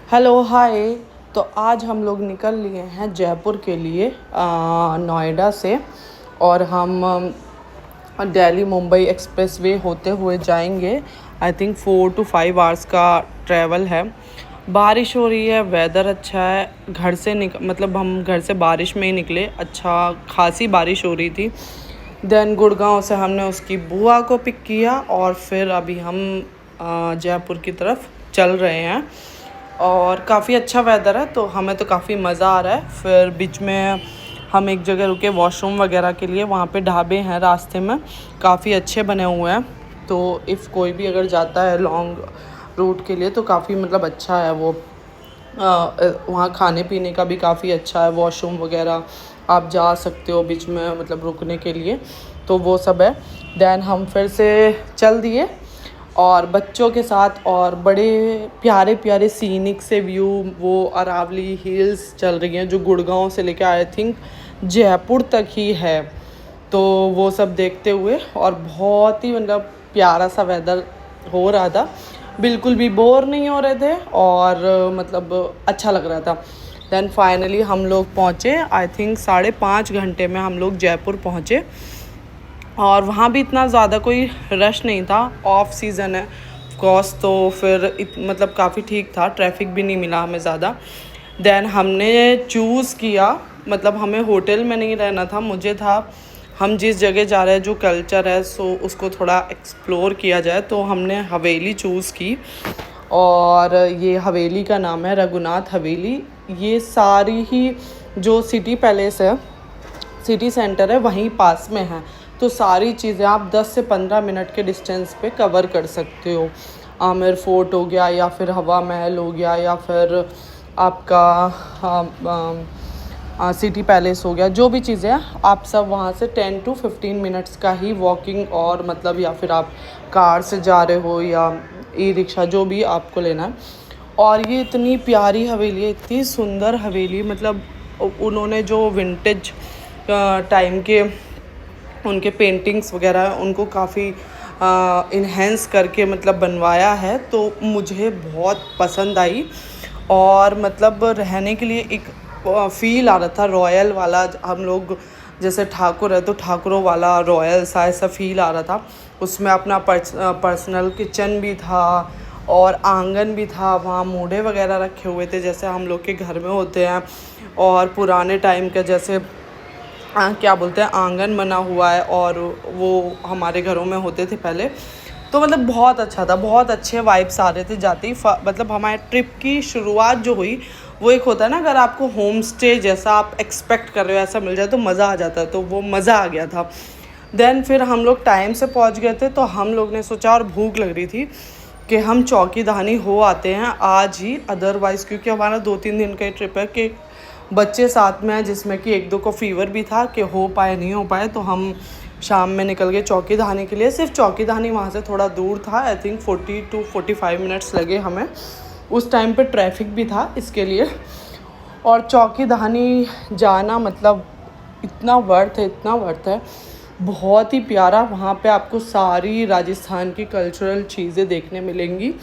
Hello hi. तो आज हम लोग निकल लिए हैं जयपुर के लिए नोएडा से। और हम दिल्ली मुंबई एक्सप्रेसवे होते हुए जाएंगे। आई थिंक 4 to 5 आवर्स का ट्रैवल है। बारिश हो रही है, वेदर अच्छा है। घर से मतलब हम घर से बारिश में ही निकले, अच्छा खासी बारिश हो रही थी। देन गुड़गांव से हमने उसकी बुआ को पिक किया और फिर अभी हम जयपुर की तरफ चल रहे हैं। और काफ़ी अच्छा वेदर है तो हमें तो काफ़ी मज़ा आ रहा है। फिर बीच में हम एक जगह रुके वॉशरूम वगैरह के लिए, वहाँ पे ढाबे हैं रास्ते में, काफ़ी अच्छे बने हुए हैं। तो इफ़ कोई भी अगर जाता है लॉन्ग रूट के लिए तो काफ़ी मतलब अच्छा है वो। वहाँ खाने पीने का भी काफ़ी अच्छा है, वॉशरूम वगैरह आप जा सकते हो बीच में मतलब रुकने के लिए, तो वो सब है। देन हम फिर से चल दिए और बच्चों के साथ, और बड़े प्यारे प्यारे सीनिक से व्यू, वो अरावली हिल्स चल रही हैं जो गुड़गांव से लेकर आई थिंक जयपुर तक ही है। तो वो सब देखते हुए, और बहुत ही मतलब प्यारा सा वेदर हो रहा था, बिल्कुल भी बोर नहीं हो रहे थे और मतलब अच्छा लग रहा था। देन फाइनली हम लोग पहुँचे, आई थिंक 5.5 घंटे में हम लोग जयपुर पहुँचे। और वहाँ भी इतना ज़्यादा कोई रश नहीं था, ऑफ सीज़न है ऑफकोर्स, तो फिर मतलब काफ़ी ठीक था, ट्रैफिक भी नहीं मिला हमें ज़्यादा। देन हमने चूज़ किया, मतलब हमें होटल में नहीं रहना था, मुझे था हम जिस जगह जा रहे हैं जो कल्चर है सो उसको थोड़ा एक्सप्लोर किया जाए, तो हमने हवेली चूज़ की। और ये हवेली का नाम है रघुनाथ हवेली। ये सारी ही जो सिटी पैलेस है, सिटी सेंटर है, वहीं पास में है। तो सारी चीज़ें आप 10 से 15 मिनट के डिस्टेंस पे कवर कर सकते हो। आमेर फोर्ट हो गया, या फिर हवा महल हो गया, या फिर आपका सिटी पैलेस हो गया, जो भी चीज़ें हैं आप सब वहाँ से 10 to 15 मिनट्स का ही वॉकिंग, और मतलब या फिर आप कार से जा रहे हो या ई रिक्शा, जो भी आपको लेना है। और ये इतनी प्यारी हवेली है, इतनी सुंदर हवेली, मतलब उन्होंने जो विंटेज टाइम के उनके पेंटिंग्स वगैरह उनको काफ़ी इन्हेंस करके मतलब बनवाया है, तो मुझे बहुत पसंद आई। और मतलब रहने के लिए एक फ़ील आ रहा था रॉयल वाला, हम लोग जैसे ठाकुर है तो ठाकुरों वाला रॉयल सा ऐसा फ़ील आ रहा था। उसमें अपना पर्सनल किचन भी था और आंगन भी था, वहाँ मूढ़े वगैरह रखे हुए थे जैसे हम लोग के घर में होते हैं, और पुराने टाइम के जैसे क्या बोलते हैं आंगन बना हुआ है, और वो हमारे घरों में होते थे पहले। तो मतलब बहुत अच्छा था, बहुत अच्छे वाइब्स आ रहे थे जाते ही। मतलब हमारे ट्रिप की शुरुआत जो हुई, वो एक होता है ना, अगर आपको होम स्टे जैसा आप एक्सपेक्ट कर रहे हो ऐसा मिल जाए तो मज़ा आ जाता है, तो वो मज़ा आ गया था। देन फिर हम लोग टाइम से पहुंच गए थे, तो हम लोग ने सोचा, और भूख लग रही थी, कि हम चौकी धानी हो आते हैं आज ही, अदरवाइज़ क्योंकि हमारा 2-3 दिन का ही ट्रिप है, कि बच्चे साथ में हैं जिसमें कि 1-2 को फ़ीवर भी था, कि हो पाए नहीं हो पाए, तो हम शाम में निकल गए चौकी धानी के लिए। सिर्फ चौकी धानी वहाँ से थोड़ा दूर था, आई थिंक 40 to 45 मिनट्स लगे हमें। उस टाइम पे ट्रैफिक भी था इसके लिए। और चौकी धानी जाना मतलब इतना वर्थ है, इतना वर्थ है, बहुत ही प्यारा। वहाँ पे आपको सारी राजस्थान की कल्चरल चीज़ें देखने मिलेंगी,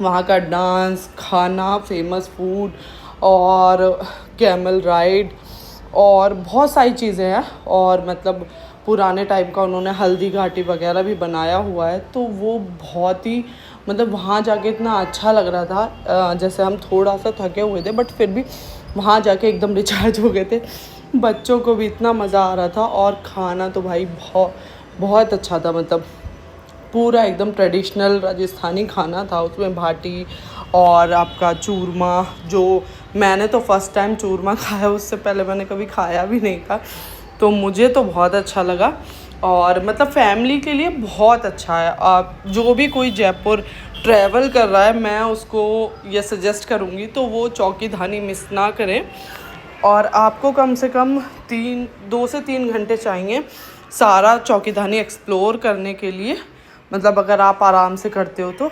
वहाँ का डांस, खाना, फेमस फूड, और कैमल राइड, और बहुत सारी चीज़ें हैं। और मतलब पुराने टाइम का उन्होंने हल्दी घाटी वगैरह भी बनाया हुआ है, तो वो बहुत ही मतलब वहाँ जाके इतना अच्छा लग रहा था। जैसे हम थोड़ा सा थके हुए थे, बट फिर भी वहाँ जाके एकदम रिचार्ज हो गए थे। बच्चों को भी इतना मज़ा आ रहा था, और खाना तो भाई बहुत बहुत अच्छा था, मतलब पूरा एकदम ट्रेडिशनल राजस्थानी खाना था। उसमें भाटी और आपका चूरमा, जो मैंने तो फ़र्स्ट टाइम चूरमा खाया, उससे पहले मैंने कभी खाया भी नहीं था, तो मुझे तो बहुत अच्छा लगा। और मतलब फैमिली के लिए बहुत अच्छा है। आप जो भी कोई जयपुर ट्रैवल कर रहा है, मैं उसको ये सजेस्ट करूँगी तो वो चौकी धानी मिस ना करें। और आपको कम से कम 2 से 3 घंटे चाहिए सारा चौकी धानी एक्सप्लोर करने के लिए, मतलब अगर आप आराम से करते हो तो।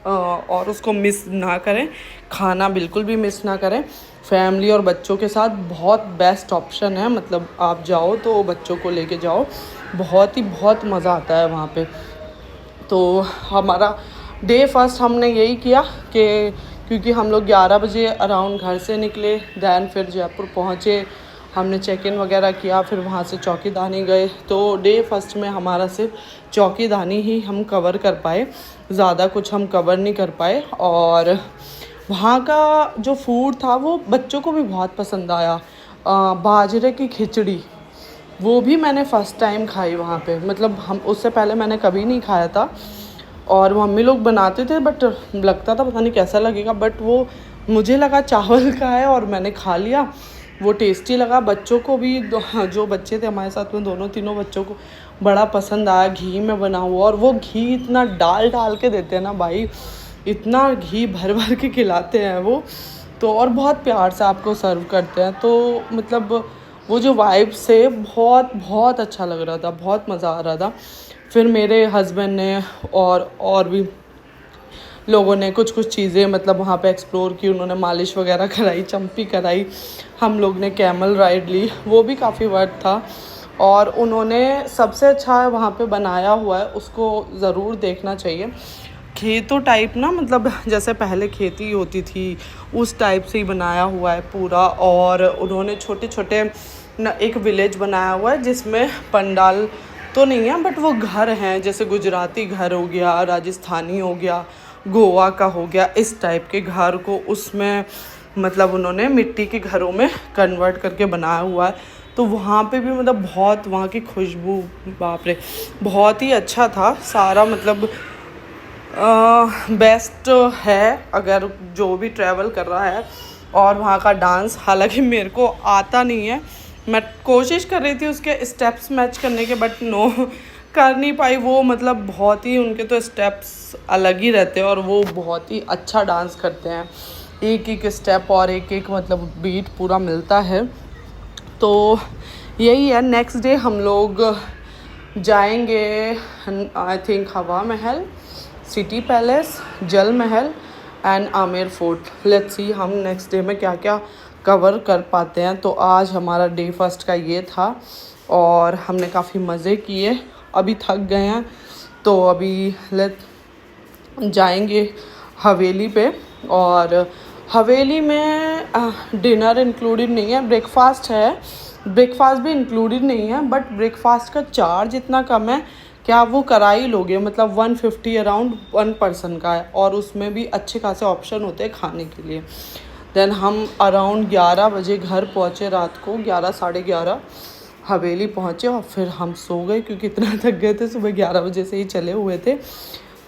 और उसको मिस ना करें, खाना बिल्कुल भी मिस ना करें। फैमिली और बच्चों के साथ बहुत बेस्ट ऑप्शन है, मतलब आप जाओ तो बच्चों को लेके जाओ, बहुत मज़ा आता है वहाँ पे। तो हमारा डे फर्स्ट हमने यही किया कि क्योंकि हम लोग 11 बजे अराउंड घर से निकले, दैन फिर जयपुर पहुँचे, हमने चेक इन वगैरह किया, फिर वहाँ से चौकीदानी गए। तो डे फर्स्ट में हमारा सिर्फ चौकीदानी ही हम कवर कर पाए, ज़्यादा कुछ हम कवर नहीं कर पाए। और वहाँ का जो फूड था वो बच्चों को भी बहुत पसंद आया। बाजरे की खिचड़ी, वो भी मैंने फ़र्स्ट टाइम खाई वहाँ पे, मतलब हम उससे पहले मैंने कभी नहीं खाया था। और मम्मी लोग बनाते थे बट लगता था पता नहीं कैसा लगेगा, बट वो मुझे लगा चावल का है और मैंने खा लिया। वो टेस्टी लगा, बच्चों को भी, जो बच्चे थे हमारे साथ में दोनों तीनों बच्चों को बड़ा पसंद आया। घी में बना हुआ, और वो घी इतना डाल डाल के देते हैं ना भाई, इतना घी भर भर के खिलाते हैं वो तो, और बहुत प्यार से आपको सर्व करते हैं। तो मतलब वो जो वाइब से बहुत बहुत अच्छा लग रहा था, बहुत मज़ा आ रहा था। फिर मेरे हस्बैंड ने और भी लोगों ने कुछ कुछ चीज़ें मतलब वहाँ पे एक्सप्लोर की, उन्होंने मालिश वगैरह कराई, चंपी कराई, हम लोग ने कैमल राइड ली, वो भी काफ़ी वर्थ था। और उन्होंने सबसे अच्छा वहाँ पे बनाया हुआ है, उसको ज़रूर देखना चाहिए। खेतों टाइप ना, मतलब जैसे पहले खेती होती थी उस टाइप से ही बनाया हुआ है पूरा। और उन्होंने छोटे छोटे ना एक विलेज बनाया हुआ है जिसमें पंडाल तो नहीं है बट वो घर हैं, जैसे गुजराती घर हो गया, राजस्थानी हो गया, गोवा का हो गया, इस टाइप के घर को उसमें मतलब उन्होंने मिट्टी के घरों में कन्वर्ट करके बनाया हुआ है। तो वहाँ पे भी मतलब बहुत वहाँ की खुशबू, बाप रे, बहुत ही अच्छा था सारा। मतलब बेस्ट है अगर जो भी ट्रैवल कर रहा है। और वहाँ का डांस, हालांकि मेरे को आता नहीं है, मैं कोशिश कर रही थी उसके स्टेप्स मैच करने के, बट नो कर नहीं पाई। वो मतलब बहुत ही, उनके तो स्टेप्स अलग ही रहते हैं और वो बहुत ही अच्छा डांस करते हैं, एक एक स्टेप और एक एक मतलब बीट पूरा मिलता है। तो यही है, नेक्स्ट डे हम लोग जाएंगे आई थिंक हवा महल, सिटी पैलेस, जल महल and Amer fort. Let's see हम नेक्स्ट डे में क्या क्या कवर कर पाते हैं। तो आज हमारा डे फर्स्ट का ये था और हमने काफ़ी मज़े किए। अभी थक गए हैं तो अभी जाएंगे हवेली पे। और हवेली में डिनर इंक्लूडेड नहीं है, ब्रेकफास्ट है, ब्रेकफास्ट भी इंक्लूडेड नहीं है, बट ब्रेकफास्ट का चार्ज इतना कम है कि आप वो करा ही लोगे, मतलब 150 अराउंड 1 पर्सन का है, और उसमें भी अच्छे खासे ऑप्शन होते हैं खाने के लिए। देन हम अराउंड 11 बजे घर पहुँचे, रात को 11 साढ़े 11 हवेली पहुँचे, और फिर हम सो गए क्योंकि इतना थक गए थे, सुबह 11 बजे से ही चले हुए थे।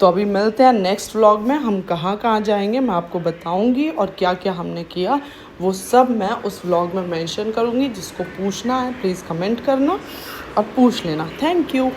तो अभी मिलते हैं नेक्स्ट व्लॉग में, हम कहाँ कहाँ जाएंगे मैं आपको बताऊंगी, और क्या क्या हमने किया वो सब मैं उस व्लॉग में मेंशन करूंगी। जिसको पूछना है प्लीज़ कमेंट करना और पूछ लेना। Thank you.